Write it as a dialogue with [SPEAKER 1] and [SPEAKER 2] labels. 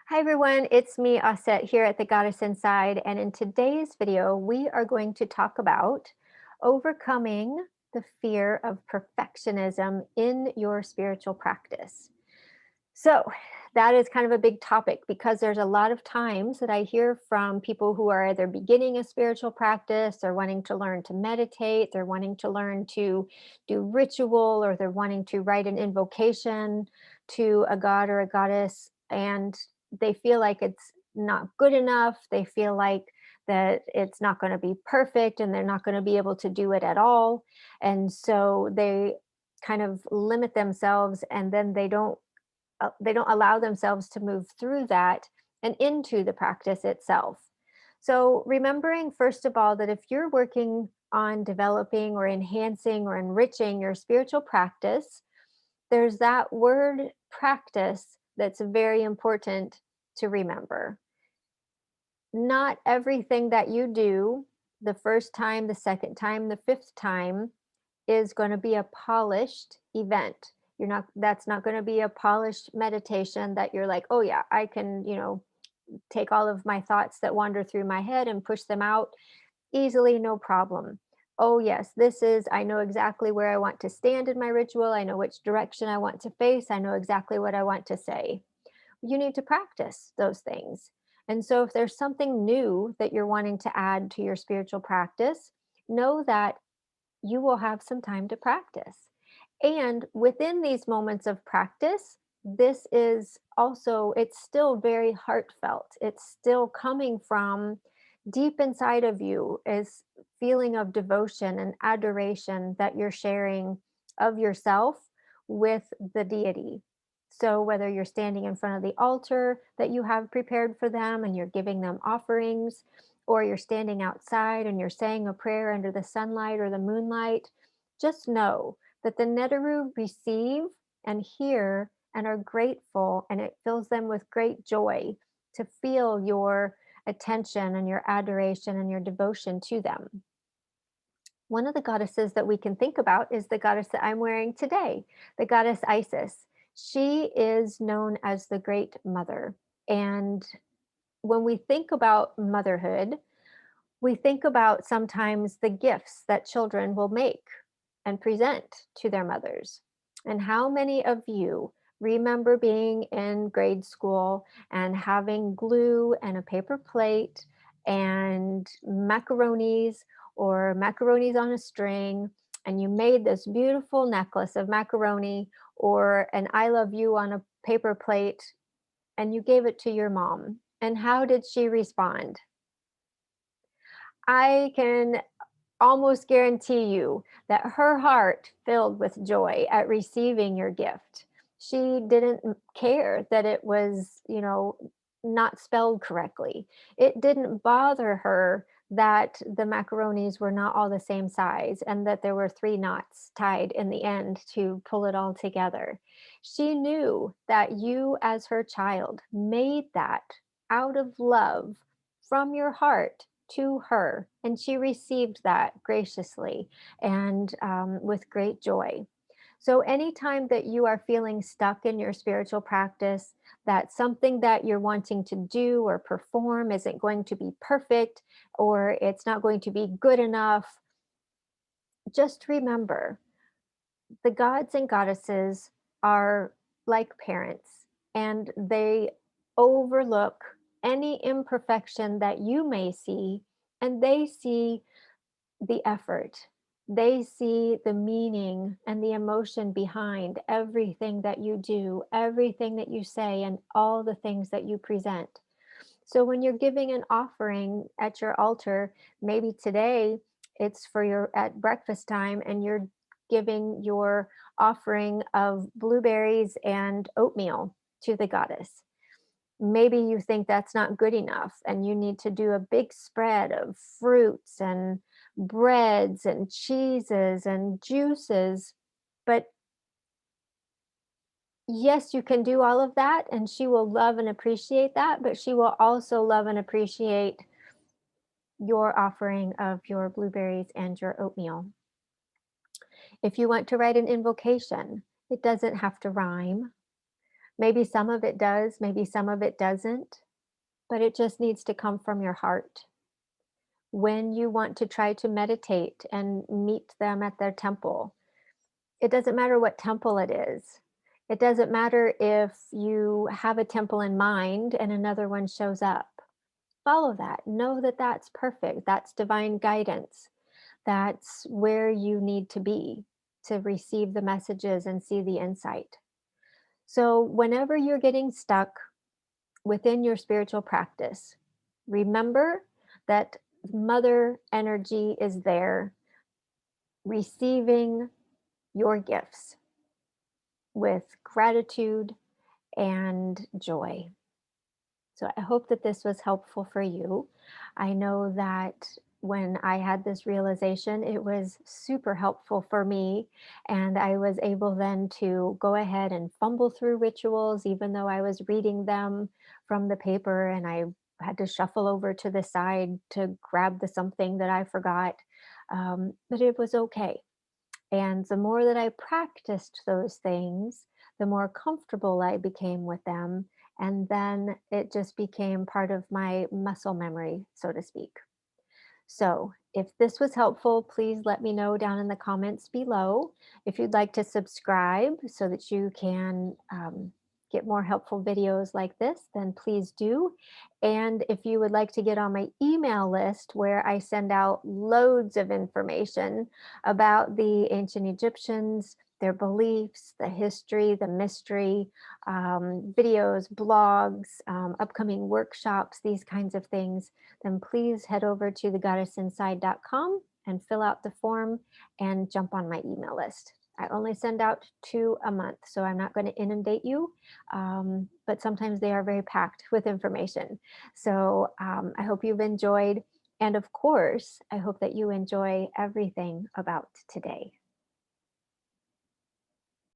[SPEAKER 1] Hi everyone, it's me, Aset, here at The Goddess Inside, and in today's video, we are going to talk about overcoming the fear of perfectionism in your spiritual practice. So, that is kind of a big topic because there's a lot of times that I hear from people who are either beginning a spiritual practice, or wanting to learn to meditate, they're wanting to learn to do ritual, or they're wanting to write an invocation to a god or a goddess, and they feel like it's not good enough. They feel like that it's not going to be perfect and they're not going to be able to do it at all. And so they kind of limit themselves, and then they don't allow themselves to move through that and into the practice itself. So, remembering first of all that if you're working on developing or enhancing or enriching your spiritual practice, there's that word practice that's very important to remember. Not everything that you do the first time, the second time, the fifth time is going to be a polished event. That's not going to be a polished meditation that you're like, "Oh yeah, I can, take all of my thoughts that wander through my head and push them out easily, no problem. Oh yes, I know exactly where I want to stand in my ritual. I know which direction I want to face. I know exactly what I want to say." You need to practice those things. And so if there's something new that you're wanting to add to your spiritual practice, know that you will have some time to practice. And within these moments of practice, this is also, it's still very heartfelt. It's still coming from deep inside of you, is feeling of devotion and adoration that you're sharing of yourself with the deity. So whether you're standing in front of the altar that you have prepared for them and you're giving them offerings, or you're standing outside and you're saying a prayer under the sunlight or the moonlight, just know that the Neteru receive and hear and are grateful, and it fills them with great joy to feel your attention and your adoration and your devotion to them. One of the goddesses that we can think about is the goddess that I'm wearing today, the goddess Isis. She is known as the Great Mother. And when we think about motherhood, we think about sometimes the gifts that children will make and present to their mothers. And how many of you remember being in grade school and having glue and a paper plate and macaronis, or macaronis on a string, and you made this beautiful necklace of macaroni or an I love you on a paper plate, and you gave it to your mom? And how did she respond? I can almost guarantee you that her heart filled with joy at receiving your gift. She didn't care that it was, not spelled correctly. It didn't bother her that the macaronis were not all the same size and that there were three knots tied in the end to pull it all together. She knew that you, as her child, made that out of love from your heart to her, and she received that graciously and with great joy. So, anytime that you are feeling stuck in your spiritual practice, that something that you're wanting to do or perform isn't going to be perfect, or it's not going to be good enough, just remember the gods and goddesses are like parents, and they overlook any imperfection that you may see, and they see the effort. They see the meaning and the emotion behind everything that you do, everything that you say, and all the things that you present. So when you're giving an offering at your altar, maybe today it's for your at breakfast time, and you're giving your offering of blueberries and oatmeal to the goddess. Maybe you think that's not good enough and you need to do a big spread of fruits and breads and cheeses and juices. But yes, you can do all of that, and she will love and appreciate that, but she will also love and appreciate your offering of your blueberries and your oatmeal. If you want to write an invocation, it doesn't have to rhyme. Maybe some of it does, maybe some of it doesn't, but it just needs to come from your heart. When you want to try to meditate and meet them at their temple, it doesn't matter what temple it is. It doesn't matter if you have a temple in mind and another one shows up. Follow that. Know that that's perfect. That's divine guidance. That's where you need to be to receive the messages and see the insight. So, whenever you're getting stuck within your spiritual practice, remember that mother energy is there receiving your gifts with gratitude and joy. So I hope that this was helpful for you. I know that when I had this realization, it was super helpful for me. And I was able then to go ahead and fumble through rituals, even though I was reading them from the paper and I had to shuffle over to the side to grab the something that I forgot. But it was okay. And the more that I practiced those things, the more comfortable I became with them. And then it just became part of my muscle memory, so to speak. So, if this was helpful, please let me know down in the comments below. If you'd like to subscribe so that you can get more helpful videos like this, then please do. And if you would like to get on my email list where I send out loads of information about the ancient Egyptians, their beliefs, the history, the mystery, videos, blogs, upcoming workshops, these kinds of things, then please head over to thegoddessinside.com and fill out the form and jump on my email list. I only send out 2 a month, so I'm not going to inundate you, but sometimes they are very packed with information. So I hope you've enjoyed. And of course, I hope that you enjoy everything about today.